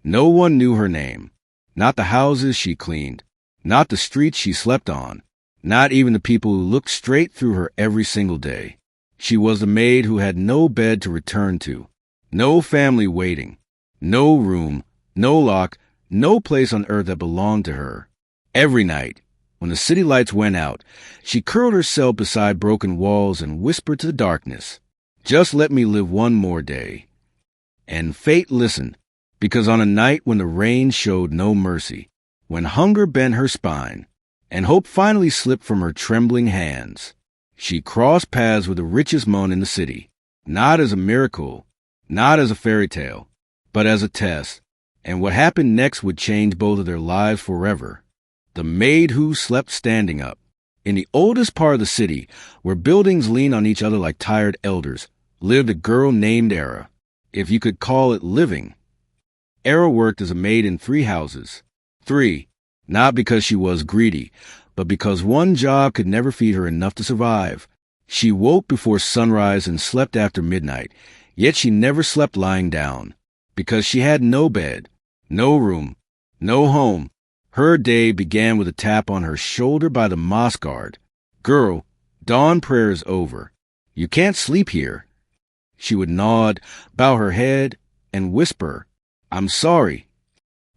No one knew her name. Not the houses she cleaned. Not the streets she slept on. Not even the people who looked straight through her every single day. She was the maid who had no bed to return to. No family waiting. No room. No lock. No place on earth that belonged to her. Every night, when the city lights went out, she curled herself beside broken walls and whispered to the darkness, "Just let me live one more day." And fate listened, because on a night when the rain showed no mercy, when hunger bent her spine, and hope finally slipped from her trembling hands, she crossed paths with the richest man in the city, not as a miracle, not as a fairy tale, but as a test, and what happened next would change both of their lives forever. The maid who slept standing up. In the oldest part of the city, where buildings lean on each other like tired elders, lived a girl named Era, if you could call it living. Era worked as a maid in 3 houses. 3, not because she was greedy, but because one job could never feed her enough to survive. She woke before sunrise and slept after midnight, yet she never slept lying down, because she had no bed, no room, no home. Her day began with a tap on her shoulder by the mosque guard. "Girl, dawn prayer is over. You can't sleep here." She would nod, bow her head, and whisper, "I'm sorry."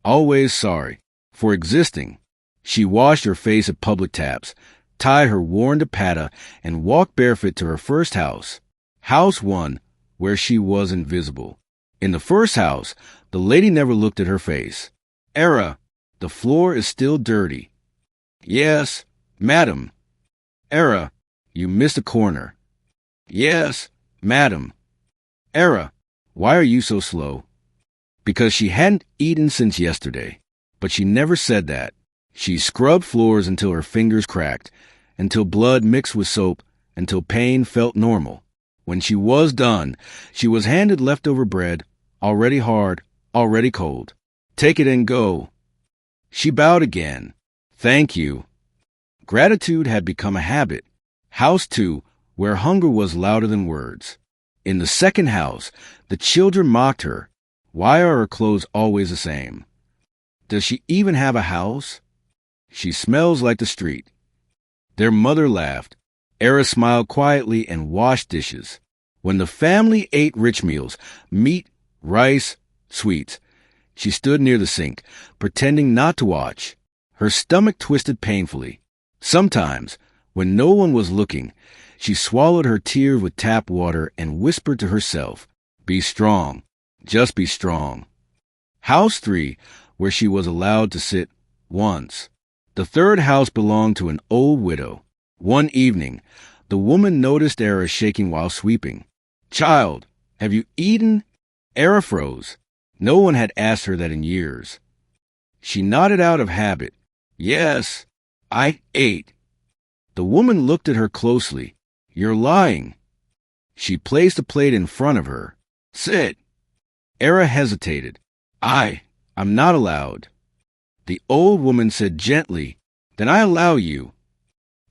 Always sorry for existing. She washed her face at public taps, tied her worn dupatta, and walked barefoot to her first house. House 1, where she was invisible. In the first house, the lady never looked at her face. "Era, the floor is still dirty." "Yes, madam." "Era, you missed a corner." "Yes, madam." "Era, why are you so slow?" Because she hadn't eaten since yesterday. But she never said that. She scrubbed floors until her fingers cracked, until blood mixed with soap, until pain felt normal. When she was done, she was handed leftover bread, already hard, already cold. "Take it and go." She bowed again. "Thank you." Gratitude had become a habit. House 2, where hunger was louder than words. In the second house, the children mocked her. Why are her clothes always the same? Does she even have a house? She smells like the street. Their mother laughed. Era smiled quietly and washed dishes. When the family ate rich meals, meat, rice, sweets, she stood near the sink, pretending not to watch. Her stomach twisted painfully. Sometimes, when no one was looking, she swallowed her tears with tap water and whispered to herself, "Be strong. Just be strong." House 3, where she was allowed to sit once. The third house belonged to an old widow. One evening, the woman noticed Era shaking while sweeping. "Child, have you eaten?" Era froze. No one had asked her that in years. She nodded out of habit. "Yes, I ate." The woman looked at her closely. "You're lying." She placed a plate in front of her. "Sit." Era hesitated. I'm not allowed." The old woman said gently, "Then I allow you."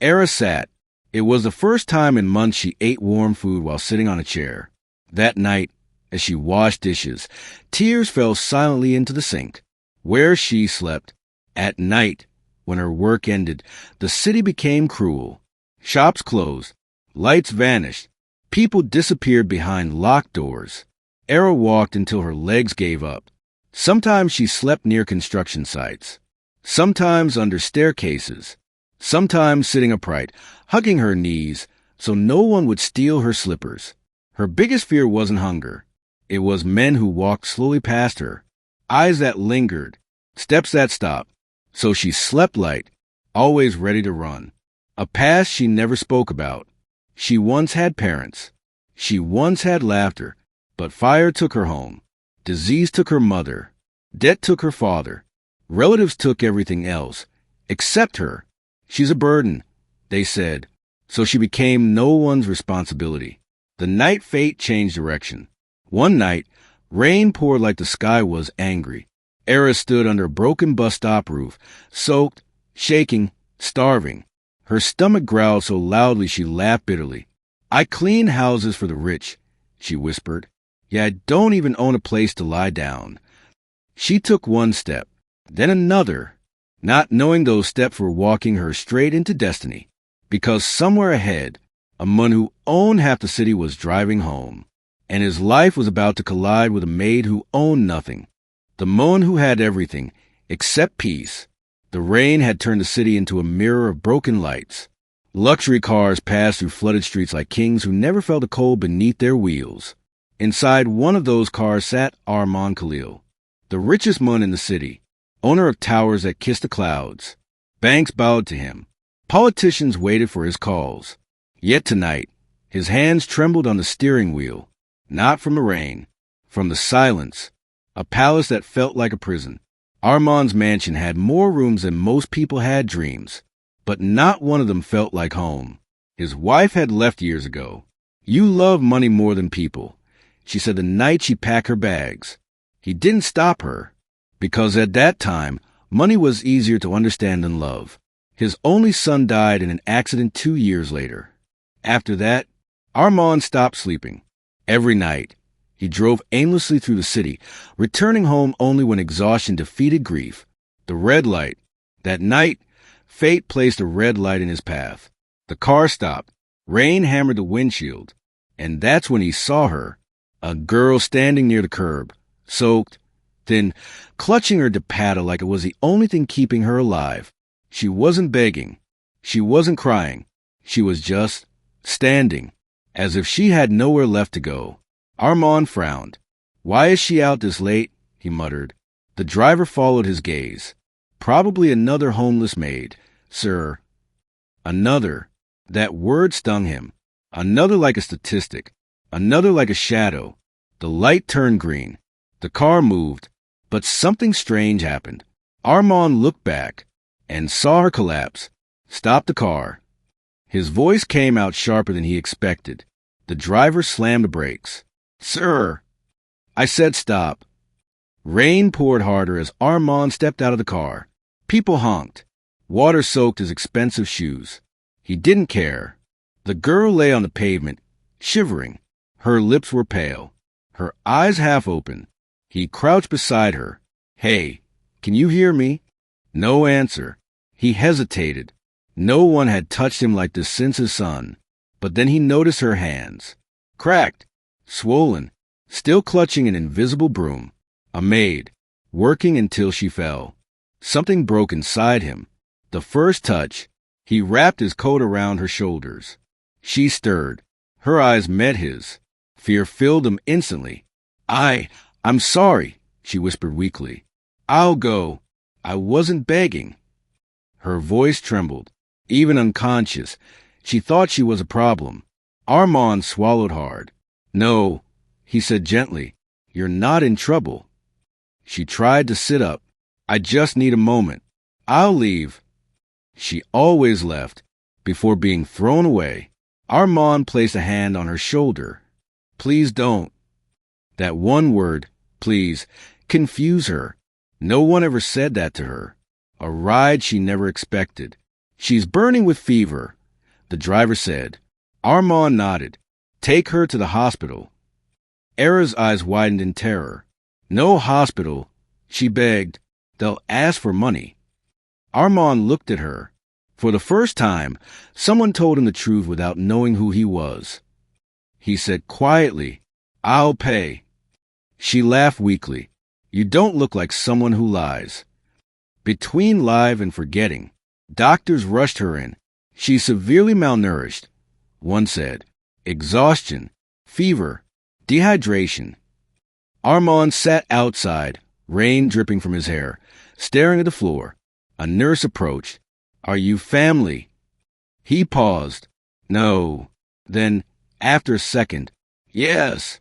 Era sat. It was the first time in months she ate warm food while sitting on a chair. That night, as she washed dishes, tears fell silently into the sink, where she slept. At night, when her work ended, the city became cruel. Shops closed. Lights vanished. People disappeared behind locked doors. Era walked until her legs gave up. Sometimes she slept near construction sites. Sometimes under staircases. Sometimes sitting upright, hugging her knees so no one would steal her slippers. Her biggest fear wasn't hunger. It was men who walked slowly past her, eyes that lingered, steps that stopped. So she slept light, always ready to run. A past she never spoke about. She once had parents. She once had laughter, but fire took her home. Disease took her mother. Debt took her father. Relatives took everything else, except her. She's a burden, they said, so she became no one's responsibility. The night fate changed direction. One night, rain poured like the sky was angry. Era stood under a broken bus stop roof, soaked, shaking, starving. Her stomach growled so loudly she laughed bitterly. "I clean houses for the rich," she whispered. "Yeah, I don't even own a place to lie down." She took one step, then another, not knowing those steps were walking her straight into destiny, because somewhere ahead, a man who owned half the city was driving home, and his life was about to collide with a maid who owned nothing. The man who had everything, except peace. The rain had turned the city into a mirror of broken lights. Luxury cars passed through flooded streets like kings who never felt the cold beneath their wheels. Inside one of those cars sat Armand Khalil, the richest man in the city, owner of towers that kissed the clouds. Banks bowed to him. Politicians waited for his calls. Yet tonight, his hands trembled on the steering wheel, not from the rain, from the silence, a palace that felt like a prison. Armand's mansion had more rooms than most people had dreams, but not one of them felt like home. His wife had left years ago. You love money more than people, she said the night she packed her bags. He didn't stop her, because at that time, money was easier to understand than love. His only son died in an accident 2 years later. After that, Armand stopped sleeping. Every night, he drove aimlessly through the city, returning home only when exhaustion defeated grief. The red light. That night, fate placed a red light in his path. The car stopped. Rain hammered the windshield. And that's when he saw her, a girl standing near the curb, soaked, thin, clutching her to paddle like it was the only thing keeping her alive. She wasn't begging. She wasn't crying. She was just standing, as if she had nowhere left to go. Armand frowned. "Why is she out this late?" he muttered. The driver followed his gaze. "Probably another homeless maid, sir." Another. That word stung him. Another like a statistic. Another like a shadow. The light turned green. The car moved. But something strange happened. Armand looked back and saw her collapse. Stop the car. His voice came out sharper than he expected. The driver slammed the brakes. "Sir!" I said stop. Rain poured harder as Armand stepped out of the car. People honked. Water soaked his expensive shoes. He didn't care. The girl lay on the pavement, shivering. Her lips were pale, her eyes half open. He crouched beside her. "Hey, can you hear me?" No answer. He hesitated. No one had touched him like this since his son. But then he noticed her hands. Cracked, swollen, still clutching an invisible broom. A maid, working until she fell. Something broke inside him. The first touch. He wrapped his coat around her shoulders. She stirred. Her eyes met his. Fear filled them instantly. I'm sorry, she whispered weakly. "I'll go. I wasn't begging." Her voice trembled. Even unconscious, she thought she was a problem. Armand swallowed hard. "No," he said gently. "You're not in trouble." She tried to sit up. "I just need a moment. I'll leave." She always left, before being thrown away. Armand placed a hand on her shoulder. "Please don't." That one word, please, confused her. No one ever said that to her. A ride she never expected. "She's burning with fever," the driver said. Armand nodded. "Take her to the hospital." Era's eyes widened in terror. "No hospital," she begged. "They'll ask for money." Armand looked at her. For the first time, someone told him the truth without knowing who he was. He said quietly, "I'll pay." She laughed weakly. "You don't look like someone who lies." Between live and forgetting, doctors rushed her in. "She's severely malnourished," one said. "Exhaustion, fever, dehydration." Armand sat outside, rain dripping from his hair, staring at the floor. A nurse approached. "Are you family?" He paused. "No." Then, after a second, "Yes."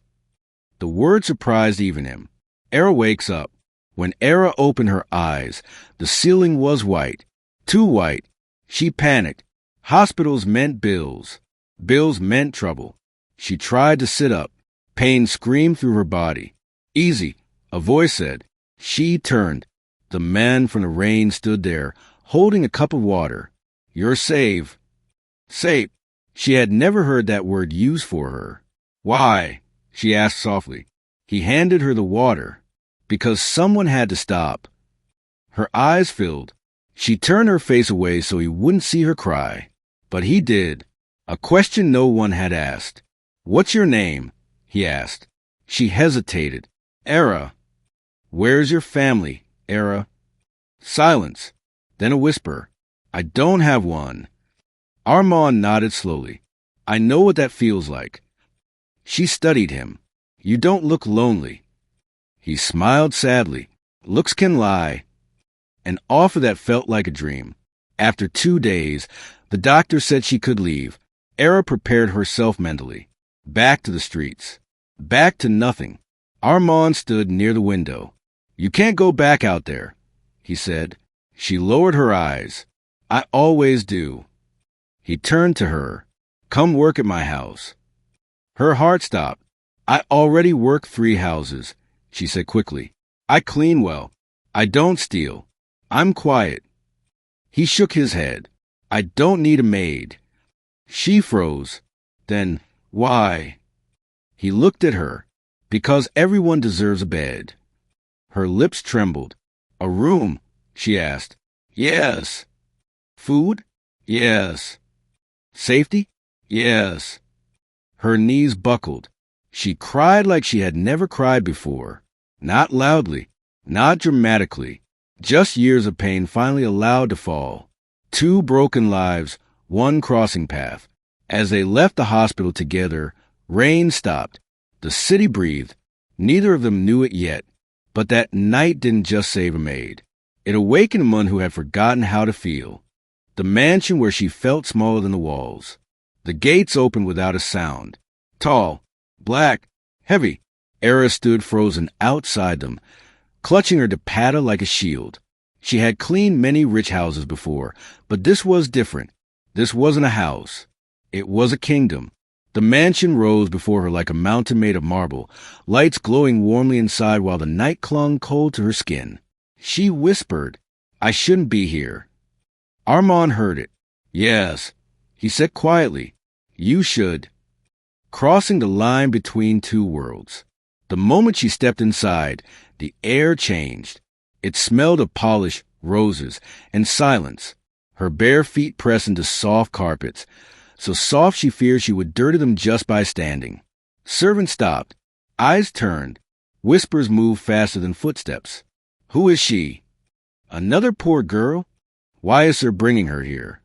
The word surprised even him. Era wakes up. When Era opened her eyes, the ceiling was white. Too white. She panicked. Hospitals meant bills. Bills meant trouble. She tried to sit up. Pain screamed through her body. "Easy," a voice said. She turned. The man from the rain stood there, holding a cup of water. "You're safe." Safe. She had never heard that word used for her. "Why?" she asked softly. He handed her the water. because someone had to stop. Her eyes filled. She turned her face away so he wouldn't see her cry. But he did. A question no one had asked. "What's your name?" he asked. She hesitated. "Era." "Where's your family, Era?" Silence. Then a whisper. "I don't have one." Armand nodded slowly. "I know what that feels like." She studied him. "You don't look lonely." He smiled sadly. "Looks can lie." An offer that felt like a dream. After 2 days, the doctor said she could leave. Era prepared herself mentally. Back to the streets. Back to nothing. Armand stood near the window. "You can't go back out there," he said. She lowered her eyes. "I always do." He turned to her. "Come work at my house." Her heart stopped. "I already work 3 houses," she said quickly. "I clean well. I don't steal. I'm quiet." He shook his head. "I don't need a maid." She froze. Then, "Why?" He looked at her. "Because everyone deserves a bed." Her lips trembled. "A room?" she asked. "Yes." "Food?" "Yes." "Safety?" "Yes." Her knees buckled. She cried like she had never cried before. Not loudly, not dramatically. Just years of pain finally allowed to fall. 2 broken lives, 1 crossing path. As they left the hospital together, rain stopped. The city breathed. Neither of them knew it yet. But that night didn't just save a maid. It awakened one who had forgotten how to feel. The mansion where she felt smaller than the walls. The gates opened without a sound. Tall, black, heavy. Era stood frozen outside them, clutching her dipata like a shield. She had cleaned many rich houses before, but this was different. This wasn't a house. It was a kingdom. The mansion rose before her like a mountain made of marble, lights glowing warmly inside while the night clung cold to her skin. She whispered, "I shouldn't be here." Armand heard it. "Yes," he said quietly, "you should." Crossing the line between 2 worlds. The moment she stepped inside, the air changed. It smelled of polish, roses, and silence. Her bare feet pressed into soft carpets, so soft she feared she would dirty them just by standing. Servants stopped. Eyes turned. Whispers moved faster than footsteps. "Who is she?" "Another poor girl? Why is Sir bringing her here?"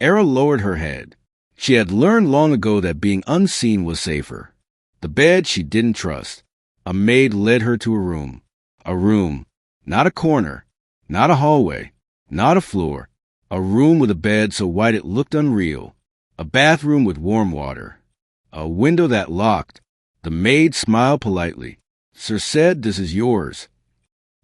Era lowered her head. She had learned long ago that being unseen was safer. The bed she didn't trust. A maid led her to a room. A room. Not a corner. Not a hallway. Not a floor. A room with a bed so white it looked unreal. A bathroom with warm water. A window that locked. The maid smiled politely. "Sir said this is yours."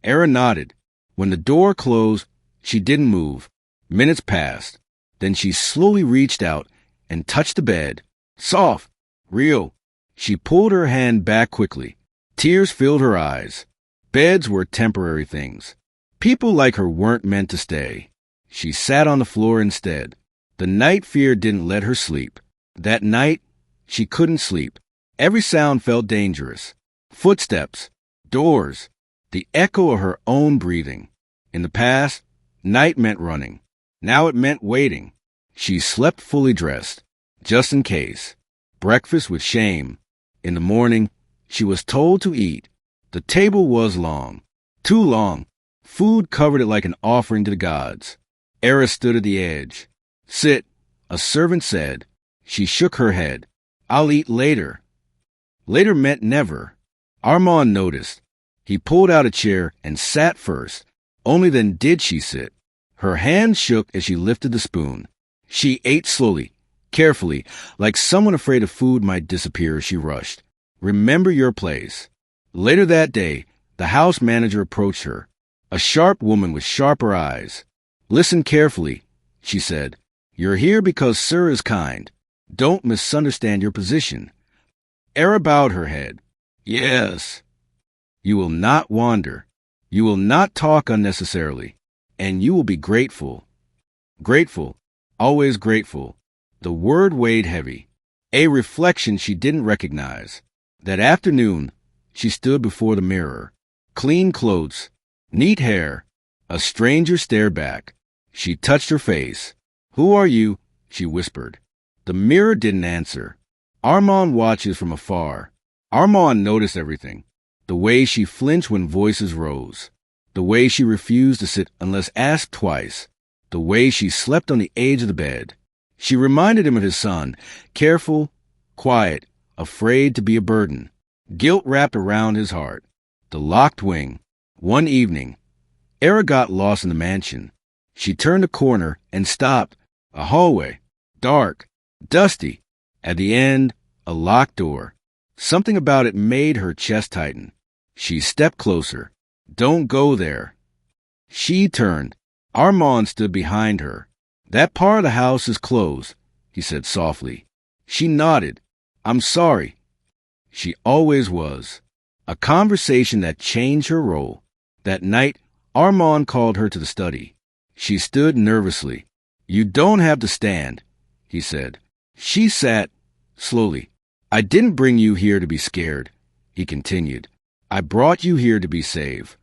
Era nodded. When the door closed, she didn't move. Minutes passed. Then she slowly reached out and touched the bed. Soft. Real. She pulled her hand back quickly. Tears filled her eyes. Beds were temporary things. People like her weren't meant to stay. She sat on the floor instead. The night fear didn't let her sleep. That night, she couldn't sleep. Every sound felt dangerous. Footsteps, doors, the echo of her own breathing. In the past, night meant running. Now it meant waiting. She slept fully dressed, just in case. Breakfast with shame. In the morning, she was told to eat. The table was long. Too long. Food covered it like an offering to the gods. Era stood at the edge. "Sit," a servant said. She shook her head. "I'll eat later." Later meant never. Armand noticed. He pulled out a chair and sat first. Only then did she sit. Her hand shook as she lifted the spoon. She ate slowly, carefully, like someone afraid of food might disappear as she rushed. "Remember your place." Later that day, the house manager approached her. A sharp woman with sharper eyes. "Listen carefully," she said. "You're here because Sir is kind. Don't misunderstand your position." Era bowed her head. "Yes." "You will not wander. You will not talk unnecessarily. And you will be grateful." Grateful. Always grateful. The word weighed heavy. A reflection she didn't recognize. That afternoon, she stood before the mirror. Clean clothes, neat hair. A stranger stared back. She touched her face. "Who are you?" she whispered. The mirror didn't answer. Armand watches from afar. Armand noticed everything. The way she flinched when voices rose. The way she refused to sit unless asked twice. The way she slept on the edge of the bed. She reminded him of his son, careful, quiet, afraid to be a burden. Guilt wrapped around his heart. The locked wing. One evening, Era got lost in the mansion. She turned a corner and stopped. A hallway. Dark. Dusty. At the end, a locked door. Something about it made her chest tighten. She stepped closer. "Don't go there." She turned. Armand stood behind her. "That part of the house is closed," he said softly. She nodded. "I'm sorry." She always was. A conversation that changed her role. That night, Armand called her to the study. She stood nervously. "You don't have to stand," he said. She sat slowly. "I didn't bring you here to be scared," he continued. "I brought you here to be safe."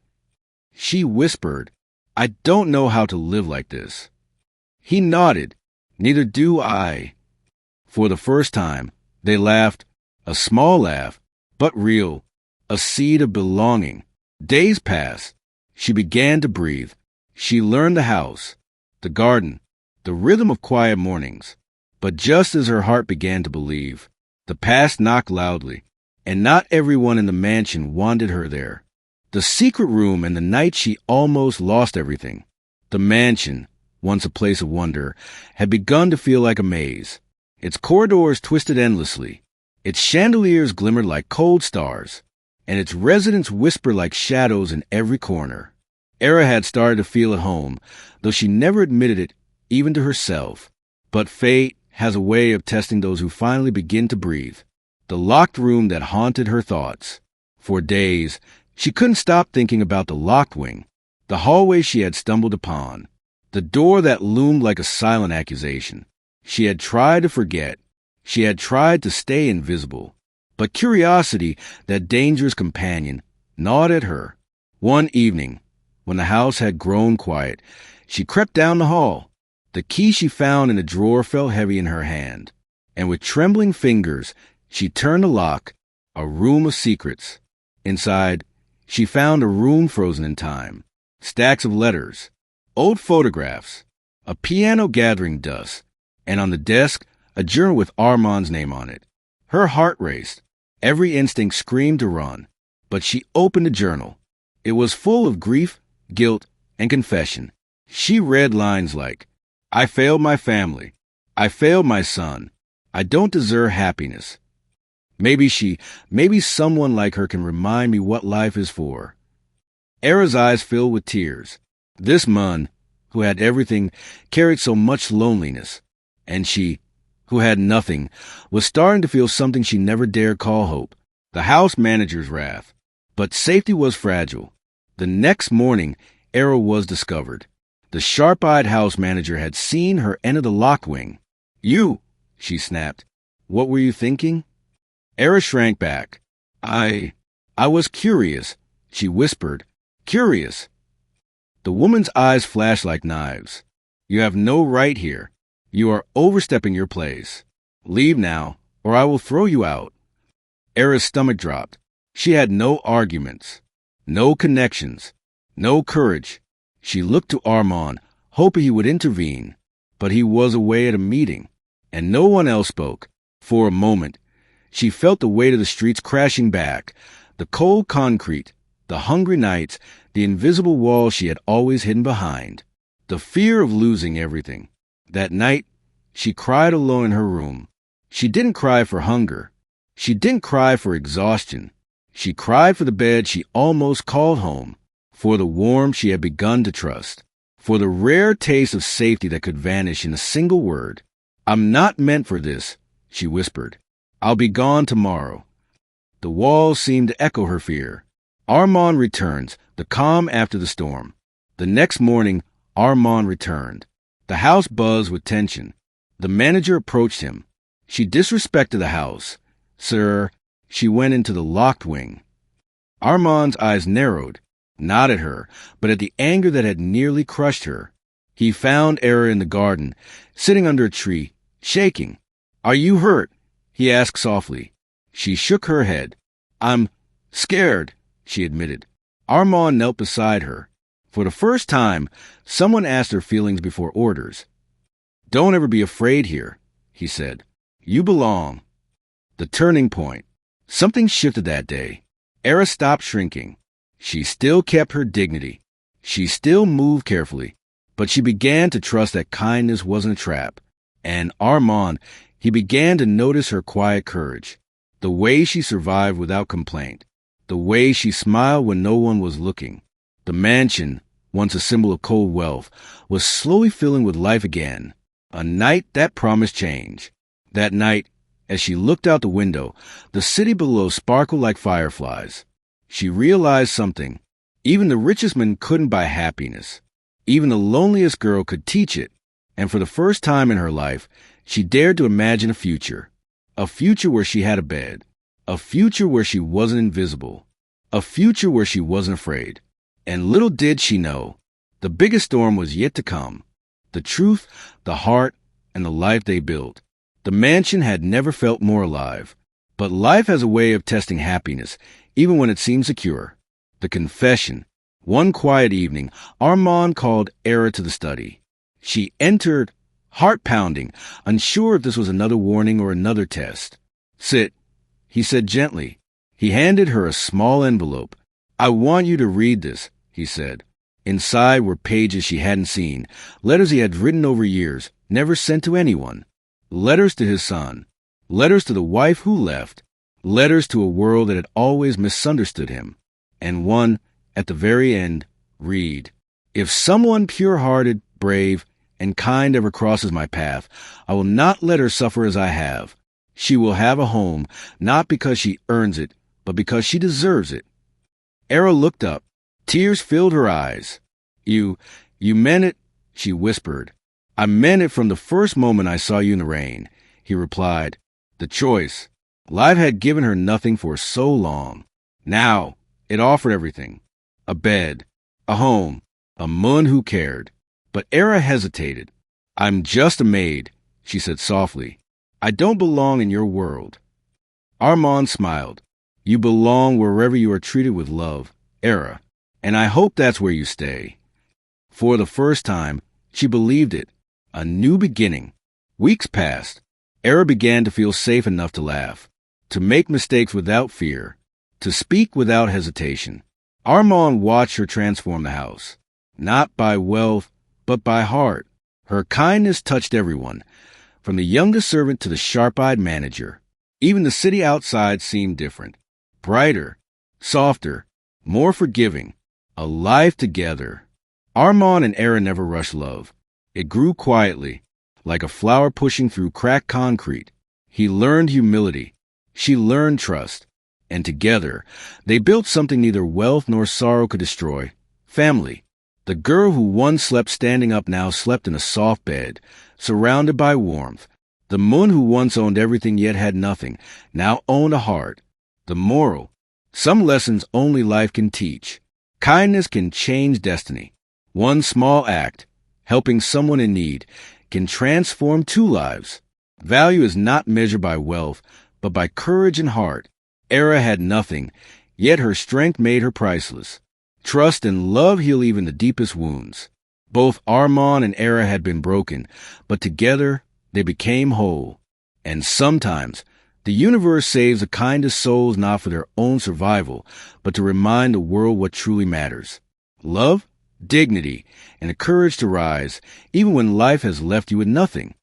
She whispered, "I don't know how to live like this." He nodded. "Neither do I." For the first time, they laughed, a small laugh, but real, a seed of belonging. Days passed. She began to breathe. She learned the house, the garden, the rhythm of quiet mornings. But just as her heart began to believe, the past knocked loudly, and not everyone in the mansion wanted her there. The secret room and the night she almost lost everything. The mansion, once a place of wonder, had begun to feel like a maze. Its corridors twisted endlessly. Its chandeliers glimmered like cold stars, and its residents whispered like shadows in every corner. Era had started to feel at home, though she never admitted it, even to herself. But fate has a way of testing those who finally begin to breathe. The locked room that haunted her thoughts. For days, she couldn't stop thinking about the locked wing, the hallway she had stumbled upon, the door that loomed like a silent accusation. She had tried to forget. She had tried to stay invisible. But curiosity, that dangerous companion, gnawed at her. One evening, when the house had grown quiet, she crept down the hall. The key she found in a drawer fell heavy in her hand, and with trembling fingers, she turned the lock. A room of secrets. Inside, she found a room frozen in time. Stacks of letters, old photographs, a piano gathering dust, and on the desk, a journal with Armand's name on it. Her heart raced. Every instinct screamed to run. But she opened the journal. It was full of grief, guilt, and confession. She read lines like, "I failed my family. I failed my son. I don't deserve happiness. Maybe someone like her can remind me what life is for." Era's eyes filled with tears. This man, who had everything, carried so much loneliness. And she, who had nothing, was starting to feel something she never dared call hope. The house manager's wrath. But safety was fragile. The next morning, Era was discovered. The sharp-eyed house manager had seen her enter the locked wing. "You," she snapped. "What were you thinking?" Era shrank back. I was curious," she whispered. "Curious." The woman's eyes flashed like knives. "You have no right here. You are overstepping your place. Leave now, or I will throw you out." Era's stomach dropped. She had no arguments, no connections, no courage. She looked to Armand, hoping he would intervene, but he was away at a meeting, and no one else spoke. For a moment, she felt the weight of the streets crashing back, the cold concrete, the hungry nights, the invisible walls she had always hidden behind, the fear of losing everything. That night, she cried alone in her room. She didn't cry for hunger. She didn't cry for exhaustion. She cried for the bed she almost called home, for the warmth she had begun to trust, for the rare taste of safety that could vanish in a single word. "I'm not meant for this," she whispered. "I'll be gone tomorrow." The walls seemed to echo her fear. Armand returns, the calm after the storm. The next morning, Armand returned. The house buzzed with tension. The manager approached him. She disrespected the house. "Sir," she went into the locked wing. Armand's eyes narrowed, not at her, but at the anger that had nearly crushed her. He found Era in the garden, sitting under a tree, shaking. "Are you hurt?" he asked softly. She shook her head. "I'm scared," she admitted. Armand knelt beside her. For the first time, someone asked her feelings before orders. "Don't ever be afraid here," he said. "You belong." The turning point. Something shifted that day. Era stopped shrinking. She still kept her dignity. She still moved carefully. But she began to trust that kindness wasn't a trap. And Armand, he began to notice her quiet courage. The way she survived without complaint. The way she smiled when no one was looking. The mansion, once a symbol of cold wealth, was slowly filling with life again. A night that promised change. That night, as she looked out the window, the city below sparkled like fireflies. She realized something. Even the richest man couldn't buy happiness. Even the loneliest girl could teach it. And for the first time in her life, she dared to imagine a future. A future where she had a bed. A future where she wasn't invisible. A future where she wasn't afraid. And little did she know, the biggest storm was yet to come. The truth, the heart, and the life they built. The mansion had never felt more alive. But life has a way of testing happiness, even when it seems secure. The confession. One quiet evening, Armand called Era to the study. She entered, heart pounding, unsure if this was another warning or another test. "Sit," he said gently. He handed her a small envelope. "I want you to read this," he said. Inside were pages she hadn't seen, letters he had written over years, never sent to anyone. Letters to his son. Letters to the wife who left. Letters to a world that had always misunderstood him. And one, at the very end, read, "If someone pure-hearted, brave, and kind ever crosses my path, I will not let her suffer as I have. She will have a home, not because she earns it, but because she deserves it." Era looked up. Tears filled her eyes. You meant it," she whispered. "I meant it from the first moment I saw you in the rain," he replied. The choice. Life had given her nothing for so long. Now, it offered everything. A bed, a home, a man who cared. But Era hesitated. "I'm just a maid," she said softly. "I don't belong in your world." Armand smiled. "You belong wherever you are treated with love, Era. And I hope that's where you stay." For the first time, she believed it. A new beginning. Weeks passed. Era began to feel safe enough to laugh, to make mistakes without fear, to speak without hesitation. Armand watched her transform the house, not by wealth, but by heart. Her kindness touched everyone, from the youngest servant to the sharp-eyed manager. Even the city outside seemed different, brighter, softer, more forgiving. A life together. Armand and Era never rushed love. It grew quietly, like a flower pushing through cracked concrete. He learned humility. She learned trust. And together, they built something neither wealth nor sorrow could destroy. Family. The girl who once slept standing up now slept in a soft bed, surrounded by warmth. The moon who once owned everything yet had nothing, now owned a heart. The moral. Some lessons only life can teach. Kindness can change destiny. One small act, helping someone in need, can transform two lives. Value is not measured by wealth, but by courage and heart. Era had nothing, yet her strength made her priceless. Trust and love heal even the deepest wounds. Both Armand and Era had been broken, but together they became whole. And sometimes, the universe saves the kindest souls not for their own survival, but to remind the world what truly matters. Love, dignity, and the courage to rise, even when life has left you with nothing.